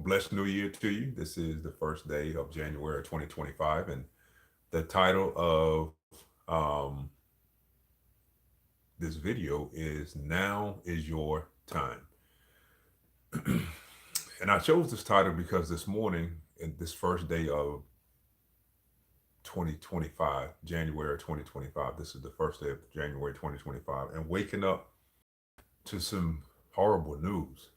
Blessed New Year to you. This is the first day of January 2025, and the title of this video is Now is Your Time. And I chose this title because this morning, in this first day of 2025, January 2025, this is the first day of January 2025, and waking up to some horrible news.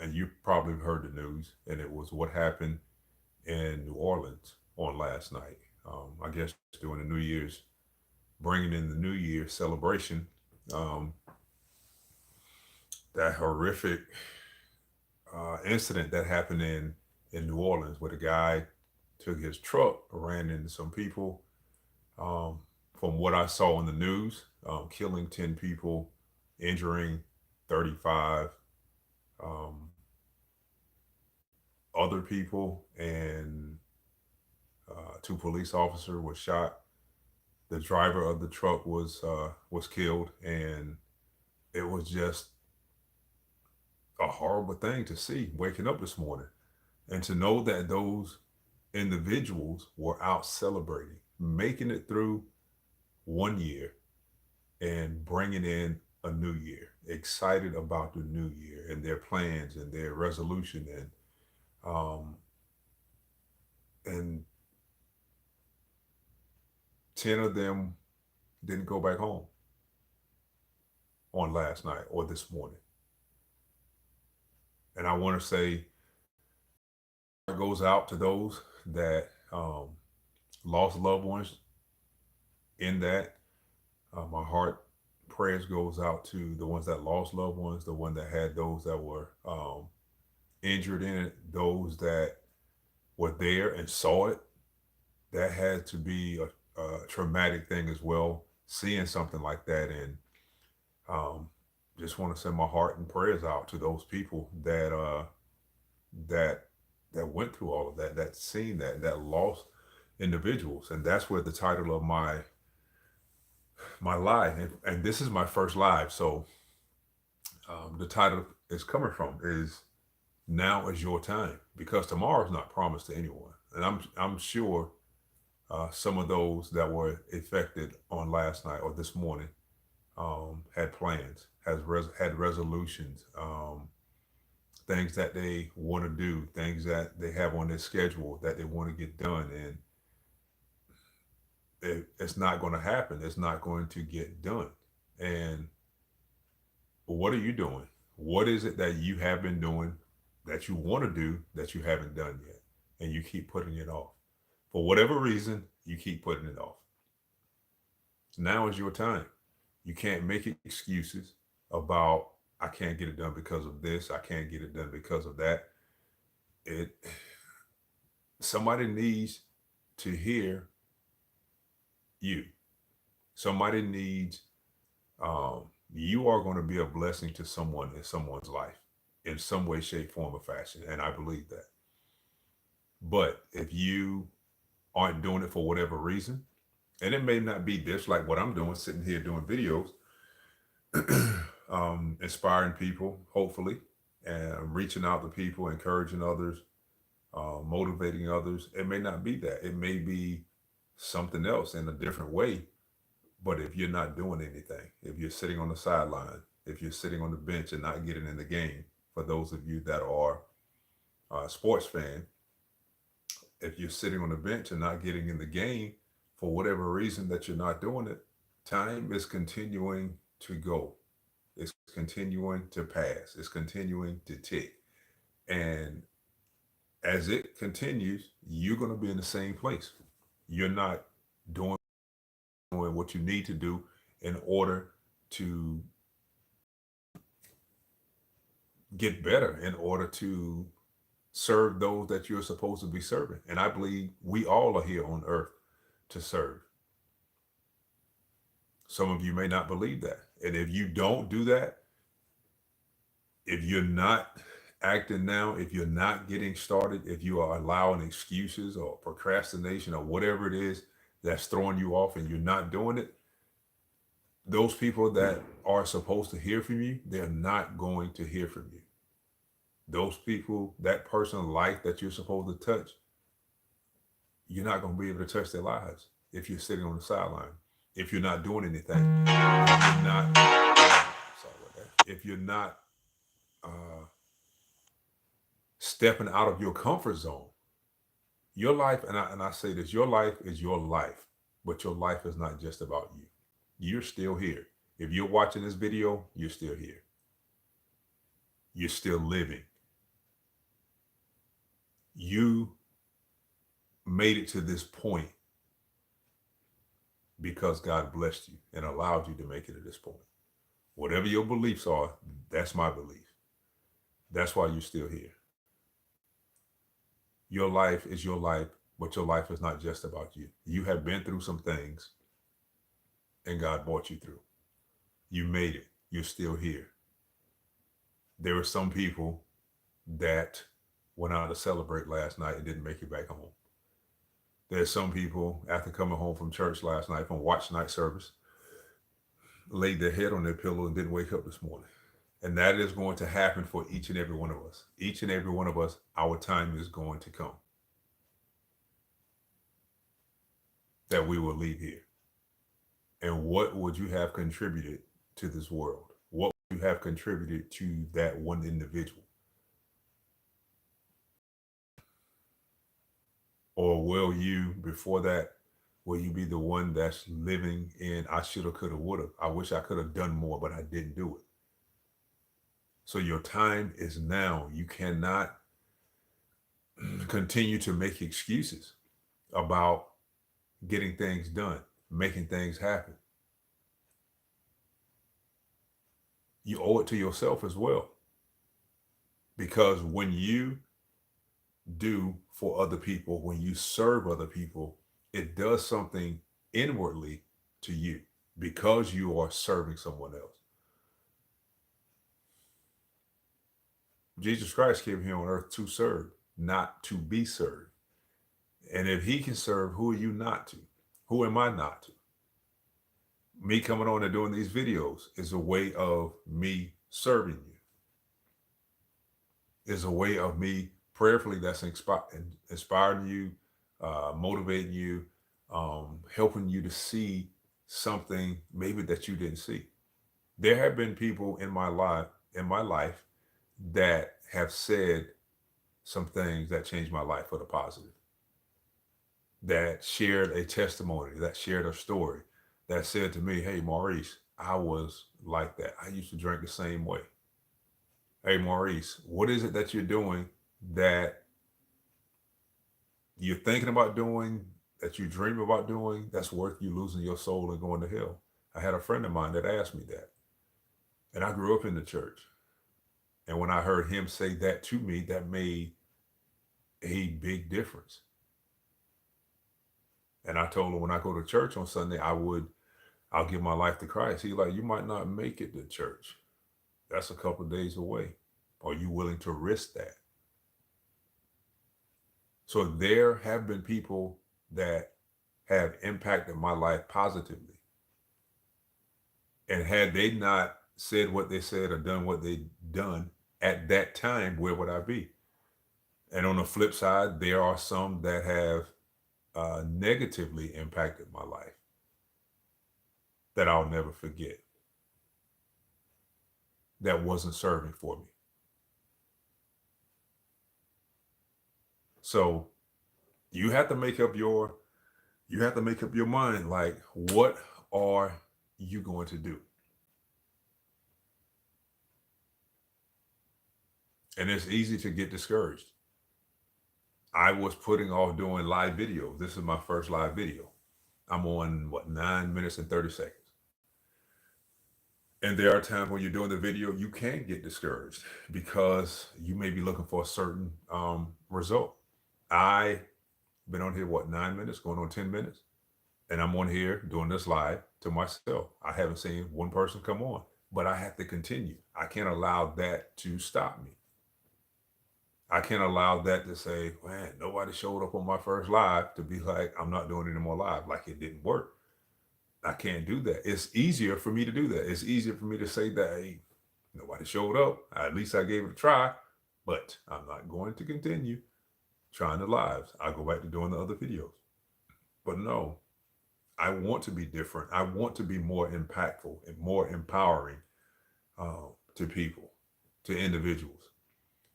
And you probably heard the news, and it was what happened in New Orleans on last night. I guess during the New Year's, bringing in the New Year celebration, um, that horrific incident that happened in New Orleans, where the guy took his truck, ran into some people. Um, from what I saw on the news, killing 10 people, injuring 35 um, other people, and two police officers were shot. The driver of the truck was killed, and it was just a horrible thing to see waking up this morning and to know that those individuals were out celebrating, making it through one year and bringing in a new year, excited about the new year and their plans and their resolution, um, and 10 of them didn't go back home on last night or this morning. And I want to say it goes out to those that lost loved ones in that. My heart prayers goes out to the ones that lost loved ones, the one that had those that were injured in it, those that were there and saw it. That had to be a traumatic thing as well, seeing something like that. And um, just want to send my heart and prayers out to those people that that went through all of that, that seen that lost individuals. And that's where the title of my live, and this is my first live, so the title is coming from is Now is Your Time, because tomorrow is not promised to anyone. And I'm sure some of those that were affected on last night or this morning had plans, had resolutions, things that they want to do, things that they have on their schedule that they want to get done, and it's not going to happen. It's not going to get done. And what are you doing? What is it that you have been doing that you want to do that you haven't done yet? And you keep putting it off. For whatever reason, you keep putting it off. So now is your time. You can't make excuses about I can't get it done because of this, I can't get it done because of that. It Somebody needs to hear you. Somebody needs um, you are going to be a blessing to someone in someone's life in some way, shape, form, or fashion. And I believe that. But if you aren't doing it for whatever reason, and it may not be this like what I'm doing, sitting here doing videos, inspiring people, hopefully, and reaching out to people, encouraging others, motivating others. It may not be that. It may be something else in a different way. But if you're not doing anything, if you're sitting on the sideline, if you're sitting on the bench and not getting in the game, for those of you that are sports fan, if you're sitting on the bench and not getting in the game for whatever reason that you're not doing it, time is continuing to go. It's continuing to pass. It's continuing to tick. And as it continues, you're going to be in the same place. You're not doing what you need to do in order to get better, in order to serve those that you're supposed to be serving. And I believe we all are here on earth to serve. Some of you may not believe that. And if you don't do that, if you're not acting now, if you're not getting started, if you are allowing excuses or procrastination or whatever it is that's throwing you off and you're not doing it, those people that are supposed to hear from you, they're not going to hear from you. Those people, that person's life that you're supposed to touch, you're not going to be able to touch their lives if you're sitting on the sideline, if you're not doing anything, if you're not, sorry about that, if you're not uh, stepping out of your comfort zone. Your life, and I say this, your life is your life, but your life is not just about you. You're still here. If you're watching this video, you're still here. You're still living. You made it to this point because God blessed you and allowed you to make it to this point. Whatever your beliefs are, that's my belief. That's why you're still here. Your life is your life, but your life is not just about you. You have been through some things and God brought you through. You made it. You're still here. There were some people that went out to celebrate last night and didn't make it back home. There's some people, after coming home from church last night, from watch night service, laid their head on their pillow and didn't wake up this morning. And that is going to happen for each and every one of us. Each and every one of us, our time is going to come that we will leave here. And what would you have contributed to this world? What would you have contributed to that one individual? Or will you, before that, will you be the one that's living in I shoulda, coulda, woulda? I wish I could have done more, but I didn't do it. So your time is now. You cannot continue to make excuses about getting things done, making things happen. You owe it to yourself as well. Because when you do for other people, when you serve other people, it does something inwardly to you because you are serving someone else. Jesus Christ came here on earth to serve, not to be served. And if he can serve, who are you not to? Who am I not to? Me coming on and doing these videos is a way of me serving you. Is a way of me prayerfully that's inspiring you, motivating you, helping you to see something maybe that you didn't see. There have been people in my life that have said some things that changed my life for the positive, that shared a testimony, that shared a story, that said to me, hey, Maurice, I was like that. I used to drink the same way. Hey, Maurice, what is it that you're doing that you're thinking about doing, that you dream about doing, that's worth you losing your soul and going to hell? I had a friend of mine that asked me that. And I grew up in the church. And when I heard him say that to me, that made a big difference. And I told him when I go to church on Sunday, I'll give my life to Christ. He's like, you might not make it to church. That's a couple of days away. Are you willing to risk that? So there have been people that have impacted my life positively. And had they not said what they said or done what they done at that time, where would I be? And on the flip side, there are some that have negatively impacted my life that I'll never forget, that wasn't serving for me. So you have to make up your mind, like, what are you going to do? And it's easy to get discouraged. I was putting off doing live videos. This is my first live video. I'm on 9 minutes and 30 seconds. And there are times when you're doing the video, you can get discouraged because you may be looking for a certain result. I been on here 9 minutes, going on 10 minutes, and I'm on here doing this live to myself. I haven't seen one person come on, but I have to continue. I can't allow that to stop me. I can't allow that to say, man, nobody showed up on my first live, to be like, I'm not doing any more live, like it didn't work. I can't do that. It's easier for me to do that. It's easier for me to say that, hey, nobody showed up. At least I gave it a try, But I'm not going to continue trying the lives. I'll go back to doing the other videos. But no, I want to be different. I want to be more impactful and more empowering to people, to individuals.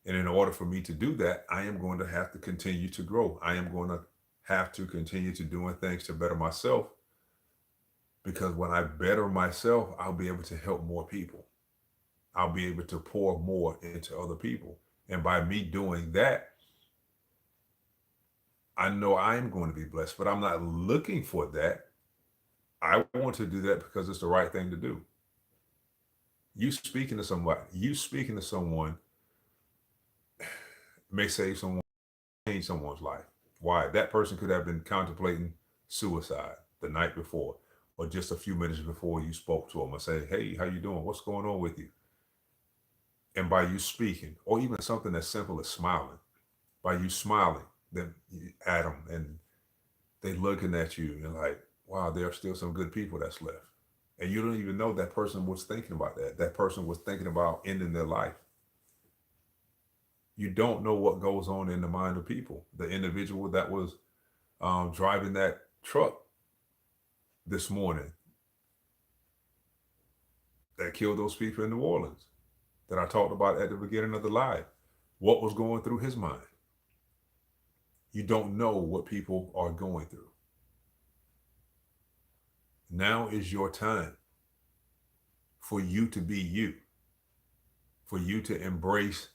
And in order for me to do that, I am going to have to continue to grow. I am going to have to continue to doing things to better myself, because when I better myself, I'll be able to help more people. I'll be able to pour more into other people. And by me doing that, I know I'm going to be blessed, but I'm not looking for that. I want to do that because it's the right thing to do. You speaking to someone may save someone, change someone's life. Why? That person could have been contemplating suicide the night before, or just a few minutes before you spoke to them and say, "Hey, how you doing? What's going on with you?" And by you speaking, or even something as simple as smiling, by you smiling then at them, and they looking at you and like, wow, there are still some good people that's left. And you don't even know that person was thinking about that. That person was thinking about ending their life. You don't know what goes on in the mind of people. The individual that was driving that truck this morning that killed those people in New Orleans that I talked about at the beginning of the live, what was going through his mind? You don't know what people are going through. Now is your time for you to be you, for you to embrace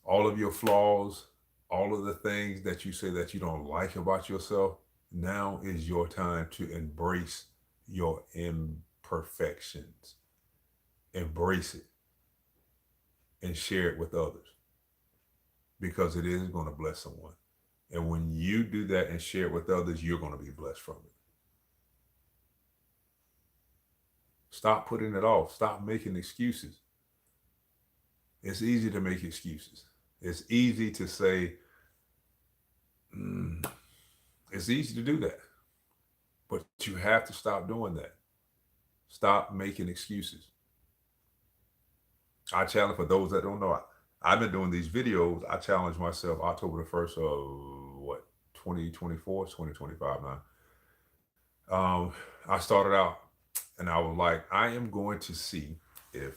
all of your flaws, all of the things that you say that you don't like about yourself. Now is your time to embrace your imperfections. Embrace it and share it with others, because it is going to bless someone. And when you do that and share it with others, you're going to be blessed from it. Stop putting it off. Stop making excuses. It's easy to make excuses. It's easy to say, it's easy to do that. But you have to stop doing that. Stop making excuses. I challenge, for those that don't know, I've been doing these videos. I challenge myself October the 1st of what, 2024, 2025 now. I started out and I was like, I am going to see if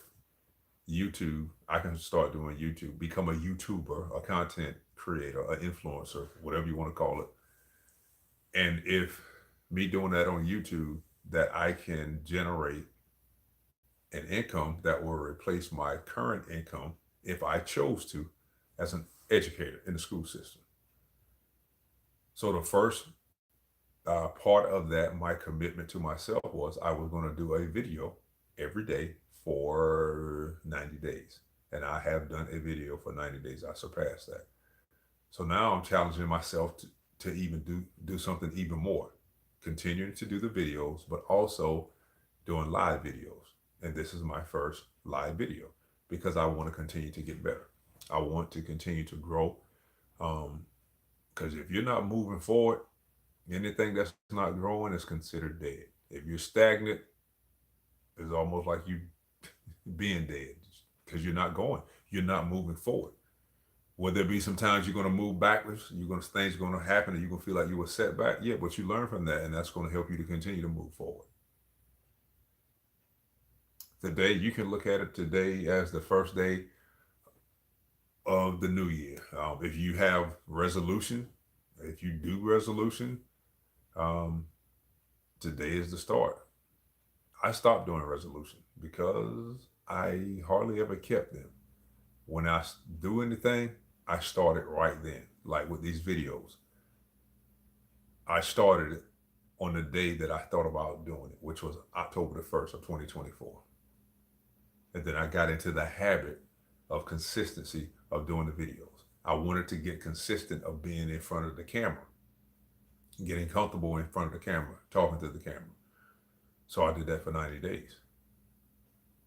YouTube, I can start doing YouTube, become a YouTuber, a content creator, an influencer, whatever you want to call it. And if me doing that on YouTube, that I can generate an income that will replace my current income if I chose to as an educator in the school system. So the first part of that, my commitment to myself, was I was going to do a video every day for 90 days. And I have done a video for 90 days. I surpassed that. So now I'm challenging myself to even do something even more, continuing to do the videos, but also doing live videos. And this is my first live video because I want to continue to get better. I want to continue to grow. Because if you're not moving forward, anything that's not growing is considered dead. If you're stagnant, it's almost like you being dead, because you're not going, you're not moving forward. Will there be some times you're going to move backwards? Things are going to happen, and you're going to feel like you were set back. Yeah, but you learn from that, and that's going to help you to continue to move forward. Today, you can look at it today as the first day of the new year. If you have resolution, if you do resolution, today is the start. I stopped doing resolution because I hardly ever kept them. When I do anything, I start it right then. Like with these videos, I started it on the day that I thought about doing it, which was October the 1st of 2024. And then I got into the habit of consistency of doing the videos. I wanted to get consistent of being in front of the camera, getting comfortable in front of the camera, talking to the camera. So I did that for 90 days.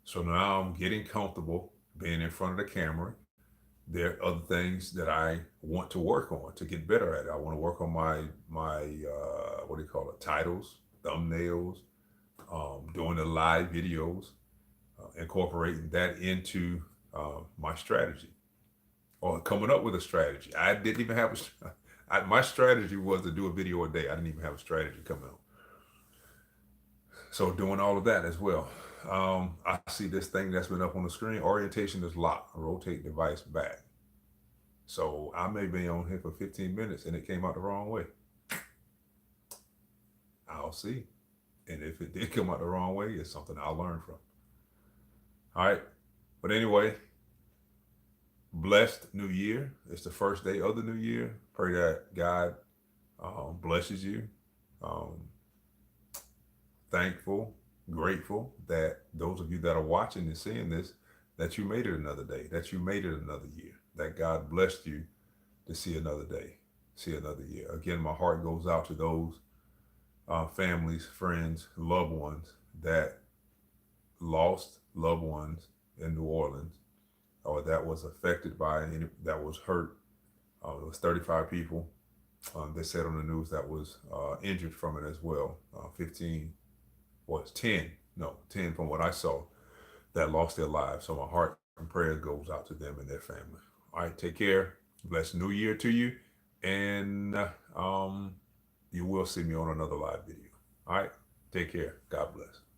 So now I'm getting comfortable being in front of the camera. There are other things that I want to work on to get better at it. I want to work on my what do you call it, titles, thumbnails, doing the live videos, incorporating that into my strategy. or coming up with a strategy. I didn't even have my strategy was to do a video a day. I didn't even have a strategy coming up. So doing all of that as well. I see this thing that's been up on the screen. Orientation is locked. Rotate device back. So I may be on here for 15 minutes and it came out the wrong way. I'll see. And if it did come out the wrong way, it's something I'll learn from. All right. But anyway, blessed new year. It's the first day of the new year. Pray that God blesses you. Um, Thankful, grateful that those of you that are watching and seeing this, that you made it another day, that you made it another year, that God blessed you to see another day, see another year. Again, my heart goes out to those families, friends, loved ones that lost loved ones in New Orleans or that was affected by any, that was hurt. It was 35 people. They said on the news that was injured from it as well. 15 was 10, no, 10 from what I saw that lost their lives. So my heart and prayers goes out to them and their family. All right, take care. Blessed New Year to you. And you will see me on another live video. All right, take care. God bless.